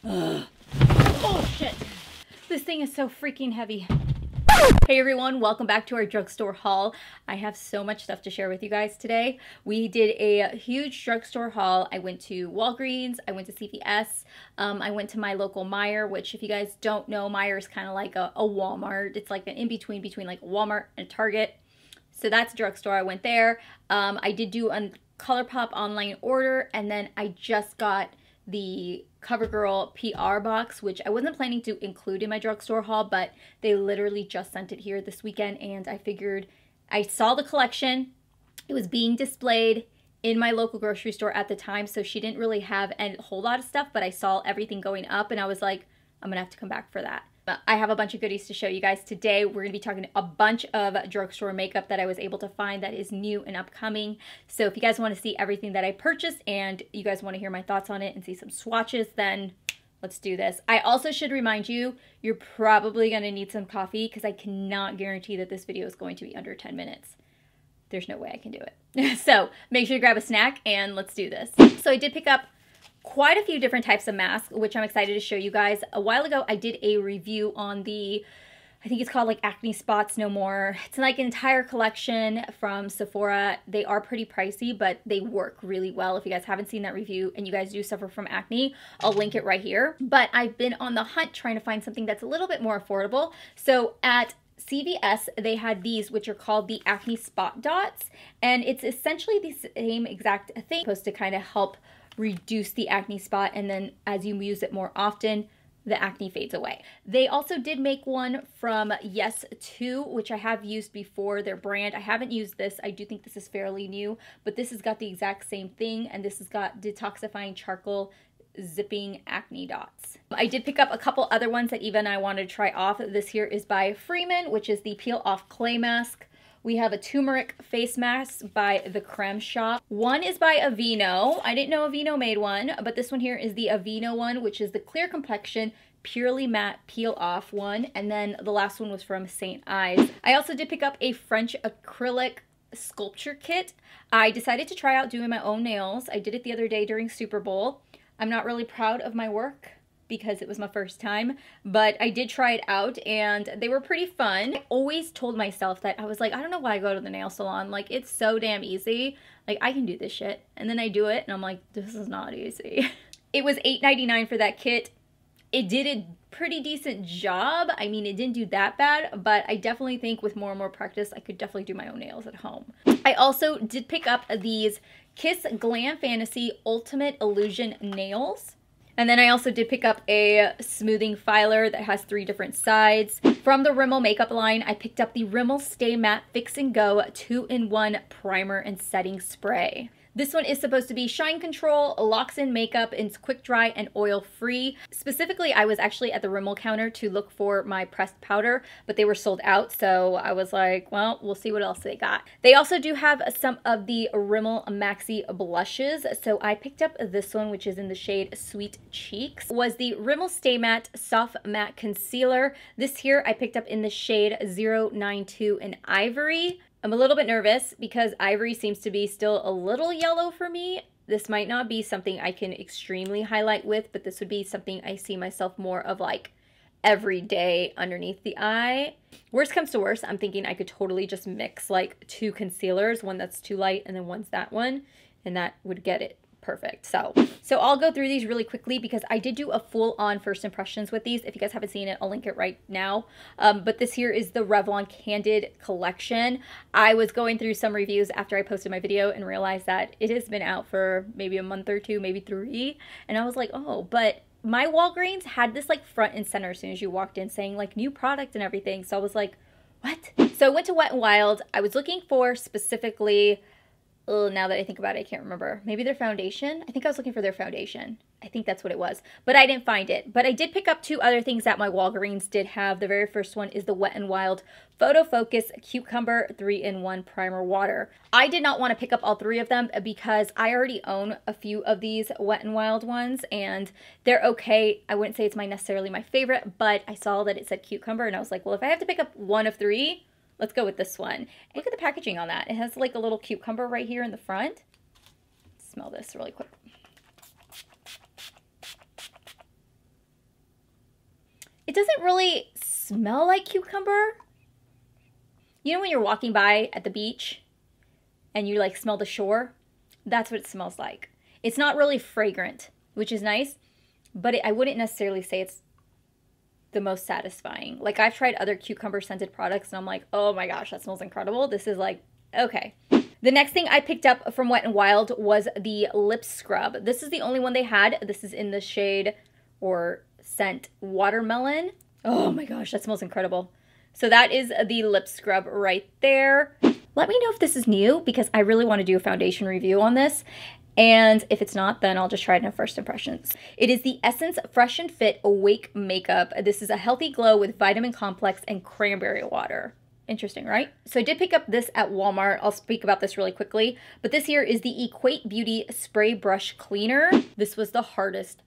Ugh. Oh shit. This thing is so freaking heavy. Hey everyone, welcome back to our drugstore haul. I have so much stuff to share with you guys today. We did a huge drugstore haul. I went to Walgreens, I went to CVS, I went to my local Meijer, which if you guys don't know, Meijer is kind of like a Walmart. It's like an in-between between like Walmart and Target. So that's a drugstore. I went there. I did do a Colourpop online order, and then I just got the Covergirl PR box, which I wasn't planning to include in my drugstore haul, but they literally just sent it here this weekend, and I figured I saw the collection. It was being displayed in my local grocery store at the time, so she didn't really have a whole lot of stuff, but I saw everything going up, and I was like, I'm gonna have to come back for that. I have a bunch of goodies to show you guys today. We're going to be talking a bunch of drugstore makeup that I was able to find that is new and upcoming. So if you guys want to see everything that I purchased and you guys want to hear my thoughts on it and see some swatches, then let's do this. I also should remind you, you're probably going to need some coffee because I cannot guarantee that this video is going to be under 10 minutes. There's no way I can do it. So make sure to grab a snack and let's do this. So I did pick up quite a few different types of masks, which I'm excited to show you guys. A while ago, I did a review on the, I think it's called like Acne Spots No More. It's like an entire collection from Sephora. They are pretty pricey, but they work really well. If you guys haven't seen that review and you guys do suffer from acne, I'll link it right here. But I've been on the hunt trying to find something that's a little bit more affordable. So at CVS, they had these, which are called the Acne Spot Dots. And it's essentially the same exact thing, supposed to kind of help reduce the acne spot, and then as you use it more often, the acne fades away. They also did make one from Yes To, which I have used before, their brand. I haven't used this. I do think this is fairly new, but this has got the exact same thing, and this has got detoxifying charcoal zipping acne dots. I did pick up a couple other ones that Eva and I wanted to try off. This here is by FREEMAN, which is the peel off clay mask. We have a turmeric face mask by the CREME shop. One is by AVEENO. I didn't know AVEENO made one, but this one here is the AVEENO one, which is the clear complexion, purely matte peel off one. And then the last one was from St. Ives. I also did pick up a French acrylic sculpture kit. I decided to try out doing my own nails. I did it the other day during Super Bowl. I'm not really proud of my work because it was my first time, but I did try it out and they were pretty fun. I always told myself that I was like, I don't know why I go to the nail salon. Like, it's so damn easy. Like, I can do this shit. And then I do it and I'm like, this is not easy. It was $8.99 for that kit. It did a pretty decent job. I mean, it didn't do that bad, but I definitely think with more and more practice, I could definitely do my own nails at home. I also did pick up these Kiss Glam Fantasy Ultimate Illusion Nails. And then I also did pick up a smoothing filer that has 3 different sides. From the Rimmel makeup line, I picked up the Rimmel Stay Matte Fix and Go 2-in-1 primer and setting spray. This one is supposed to be shine control, locks in makeup, and it's quick dry and oil free. Specifically, I was actually at the Rimmel counter to look for my pressed powder, but they were sold out, so I was like, well, we'll see what else they got. They also do have some of the Rimmel MAXI blushes, so I picked up this one, which is in the shade Sweet Cheeks. It was the Rimmel Stay Matte Soft Matte Concealer. This here I picked up in the shade 092 in Ivory. I'm a little bit nervous because Ivory seems to be still a little yellow for me. This might not be something I can extremely highlight with, but this would be something I see myself more of like every day underneath the eye. Worst comes to worst, I'm thinking I could totally just mix like 2 concealers, one that's too light and then one's that one, and that would get it perfect. So I'll go through these really quickly because I did do a full-on first impressions with these. If you guys haven't seen it, I'll link it right now. But this here is the Revlon Candid collection. I was going through some reviews after I posted my video and realized that it has been out for maybe a month or 2, maybe 3. And I was like, oh, but my Walgreens had this like front and center as soon as you walked in saying like new product and everything. So I was like, what? So I went to Wet n Wild. I was looking for specifically, now that I think about it, I can't remember. Maybe their foundation? I think I was looking for their foundation. I think that's what it was. But I didn't find it. But I did pick up 2 other things that my Walgreens did have. The very first one is the Wet n Wild Photo Focus Cucumber 3-in-1 Primer Water. I did not want to pick up all 3 of them because I already own a few of these Wet n Wild ones. And they're okay. I wouldn't say it's necessarily my favorite. But I saw that it said cucumber. And I was like, well, if I have to pick up one of 3... let's go with this one. Look at the packaging on that. It has like a little cucumber right here in the front. Smell this really quick. doesn't really smell like cucumber. You know when you're walking by at the beach and you like smell the shore? That's what it smells like. It's not really fragrant, which is nice, but I wouldn't necessarily say it's the most satisfying. Like, I've tried other cucumber scented products and I'm like, oh my gosh, that smells incredible. This is like, okay. The next thing I picked up from Wet n Wild was the lip scrub. This is the only one they had. This is in the shade or scent Watermelon. Oh my gosh, that smells incredible. So that is the lip scrub right there. Let me know if this is new because I really want to do a foundation review on this. And if it's not, then I'll just try it in first impressions. It is the Essence Fresh and Fit Awake Makeup. This is a healthy glow with vitamin complex and cranberry water. Interesting, right? So I did pick up this at Walmart. I'll speak about this really quickly. But this here is the EQUATE Beauty Spray Brush Cleaner. This was the hardest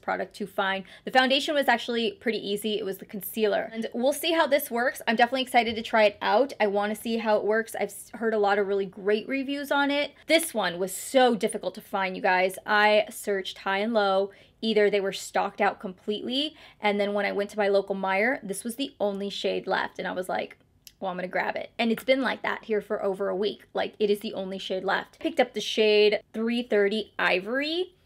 product to find. The foundation was actually pretty easy. It was the concealer. And we'll see how this works. I'm definitely excited to try it out. I want to see how it works. I've heard a lot of really great reviews on it. This one was so difficult to find, you guys. I searched high and low. Either they were stocked out completely, and then when I went to my local Meijer, this was the only shade left. And I was like, well, I'm gonna grab it. And it's been like that here for over a week. Like, it is the only shade left. Picked up the shade 330 Ivory.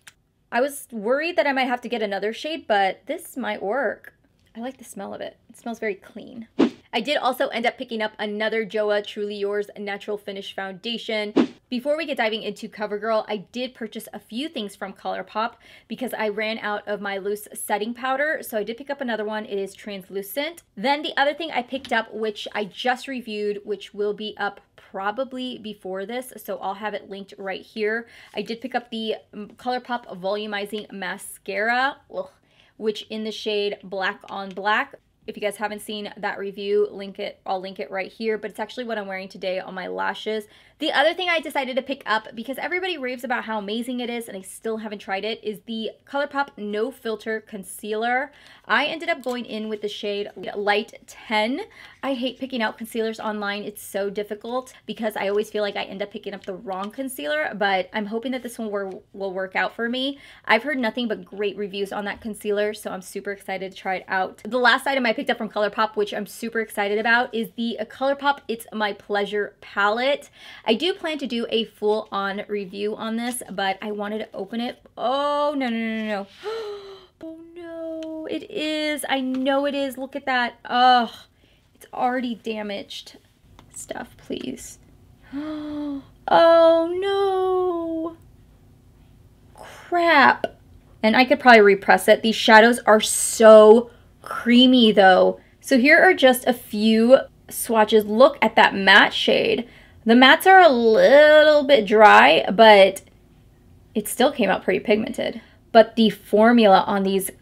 I was worried that I might have to get another shade, but this might work. I like the smell of it. It smells very clean. I did also end up picking up another JOAH Truly Yours Natural Finish Foundation. Before we get diving into CoverGirl, I did purchase a few things from Colourpop because I ran out of my loose setting powder. So I did pick up another one. It is translucent. Then the other thing I picked up, which I just reviewed, which will be up probably before this, so I'll have it linked right here. I did pick up the Colourpop Volumizing Mascara, which in the shade Black on Black. If you guys haven't seen that review, I'll link it right here, but it's actually what I'm wearing today on my lashes. The other thing I decided to pick up, because everybody raves about how amazing it is and I still haven't tried it, is the Colourpop No Filter Concealer. I ended up going in with the shade Light 10. I hate picking out concealers online. It's so difficult because I always feel like I end up picking up the wrong concealer, but I'm hoping that this one will work out for me. I've heard nothing but great reviews on that concealer, so I'm super excited to try it out. The last item I picked up from Colourpop, which I'm super excited about, is the Colourpop It's My Pleasure palette. I do plan to do a full-on review on this, but I wanted to open it. Oh, no. Oh, no. It is. I know it is. Look at that. Ugh. It's already damaged. Stuff, please. Oh, no. Crap. And I could probably repress it. These shadows are so creamy, though. So here are just a few swatches. Look at that matte shade. The mattes are a little bit dry, but it still came out pretty pigmented. But the formula on these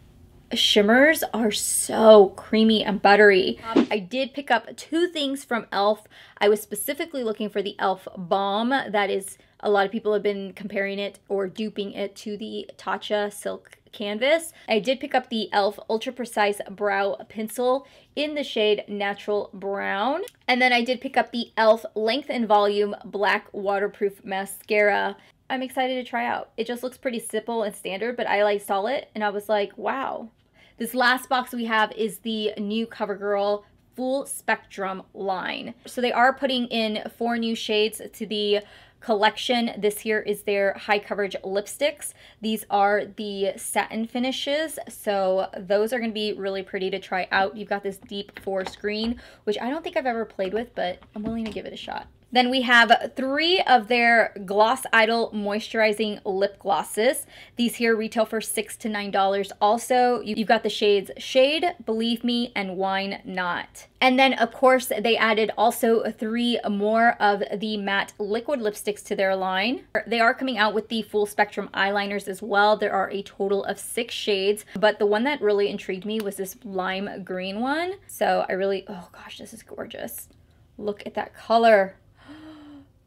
shimmers are so creamy and buttery. I did pick up two things from e.l.f. I was specifically looking for the e.l.f. Balm. That is, a lot of people have been comparing it or duping it to the Tatcha Silk Canvas. I did pick up the e.l.f. Ultra Precise Brow Pencil in the shade Natural Brown. And then I did pick up the e.l.f. Length and Volume Black Waterproof Mascara. I'm excited to try out. It just looks pretty simple and standard, but I saw it and I was like, wow. This last box we have is the new CoverGirl Full Spectrum line. So they are putting in 4 new shades to the collection. This here is their high coverage lipsticks. These are the satin finishes, so those are going to be really pretty to try out. You've got this deep forest green, which I don't think I've ever played with, but I'm willing to give it a shot. Then we have 3 of their Gloss Idol moisturizing lip glosses. These here retail for $6 to $9. Also, you've got the shades Shade, Believe Me, and Wine Not. And then, of course, they added also 3 more of the matte liquid lipsticks to their line. They are coming out with the full spectrum eyeliners as well. There are a total of 6 shades, but the one that really intrigued me was this lime green one. So oh gosh, this is gorgeous. Look at that color.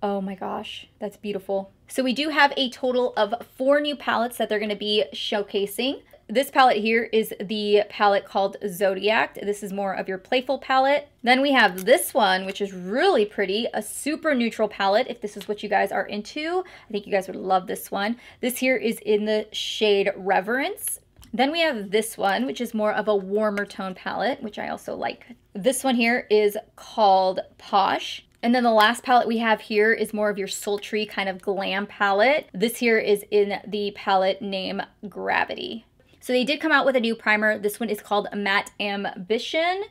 Oh my gosh, that's beautiful. So we do have a total of 4 new palettes that they're going to be showcasing. This palette here is the palette called Zodiac. This is more of your playful palette. Then we have this one, which is really pretty, a super neutral palette, if this is what you guys are into. I think you guys would love this one. This here is in the shade Reverence. Then we have this one, which is more of a warmer tone palette, which I also like. This one here is called Posh. And then the last palette we have here is more of your sultry kind of glam palette. This here is in the palette name Gravity. So they did come out with a new primer. This one is called Matte Ambition.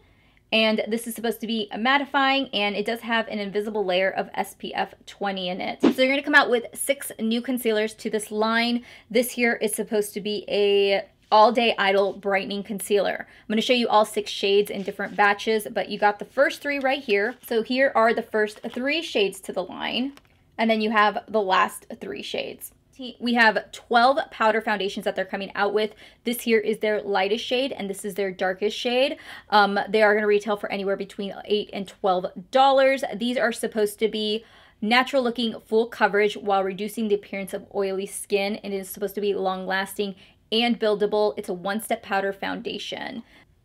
And this is supposed to be mattifying, and it does have an invisible layer of SPF 20 in it. So they're going to come out with 6 new concealers to this line. This here is supposed to be a All Day Idol brightening concealer. I'm going to show you all 6 shades in different batches, but you got the first 3 right here. So here are the first 3 shades to the line, and then you have the last 3 shades. We have 12 powder foundations that they're coming out with. This here is their lightest shade, and this is their darkest shade. They are going to retail for anywhere between $8 and $12. These are supposed to be natural looking, full coverage while reducing the appearance of oily skin, and it is supposed to be long lasting and buildable. It's a one-step powder foundation.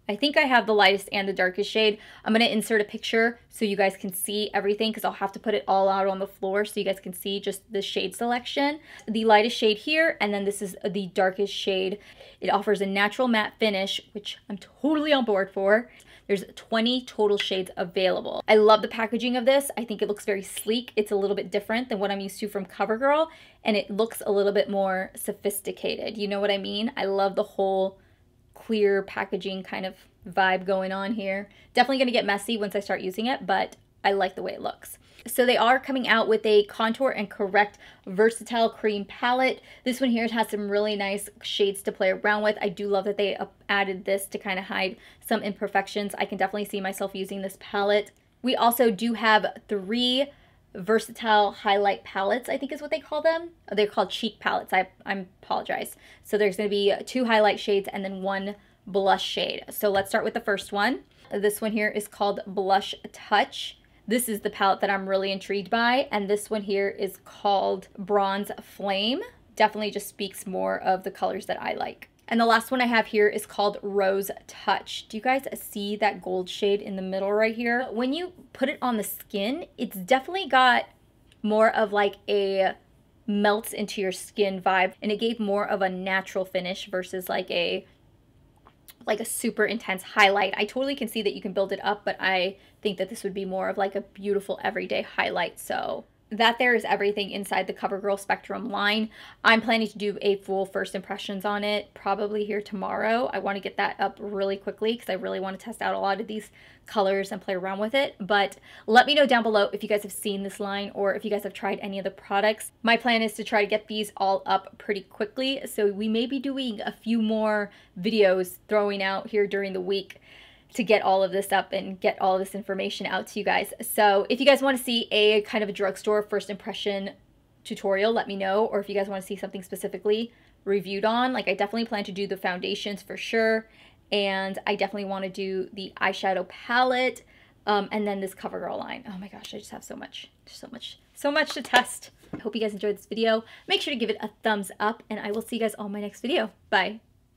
I think I have the lightest and the darkest shade. I'm going to insert a picture so you guys can see everything, because I'll have to put it all out on the floor so you guys can see just the shade selection. The lightest shade here, and then this is the darkest shade. It offers a natural matte finish, which I'm totally on board for. There's 20 total shades available. I love the packaging of this. I think it looks very sleek. It's a little bit different than what I'm used to from CoverGirl, and it looks a little bit more sophisticated. You know what I mean? I love the whole clear packaging kind of vibe going on here. Definitely going to get messy once I start using it, but I like the way it looks. So they are coming out with a Contour and Correct Versatile Cream Palette. This one here has some really nice shades to play around with. I do love that they added this to kind of hide some imperfections. I can definitely see myself using this palette. We also do have 3 versatile highlight palettes, I think is what they call them. They're called cheek palettes. I apologize. So there's going to be 2 highlight shades and then 1 blush shade. So let's start with the first one. This one here is called Blush Touch. This is the palette that I'm really intrigued by, and this one here is called Bronze Flame. Definitely just speaks more of the colors that I like. And the last one I have here is called Rose Touch. Do you guys see that gold shade in the middle right here? When you put it on the skin, it's definitely got more of like a melts into your skin vibe, and it gave more of a natural finish versus like a super intense highlight. I totally can see that you can build it up, but I think that this would be more of like a beautiful everyday highlight. So that there is everything inside the CoverGirl Spectrum line. I'm planning to do a full first impressions on it probably here tomorrow. I want to get that up really quickly because I really want to test out a lot of these colors and play around with it. But let me know down below if you guys have seen this line or if you guys have tried any of the products. My plan is to try to get these all up pretty quickly, so we may be doing a few more videos throwing out here during the week to get all of this up and get all of this information out to you guys. So if you guys want to see a kind of a drugstore first impression tutorial, let me know. Or if you guys want to see something specifically reviewed on, like I definitely plan to do the foundations for sure. And I definitely want to do the eyeshadow palette and then this CoverGirl line. Oh my gosh, I just have so much to test. I hope you guys enjoyed this video. Make sure to give it a thumbs up, and I will see you guys on my next video. Bye.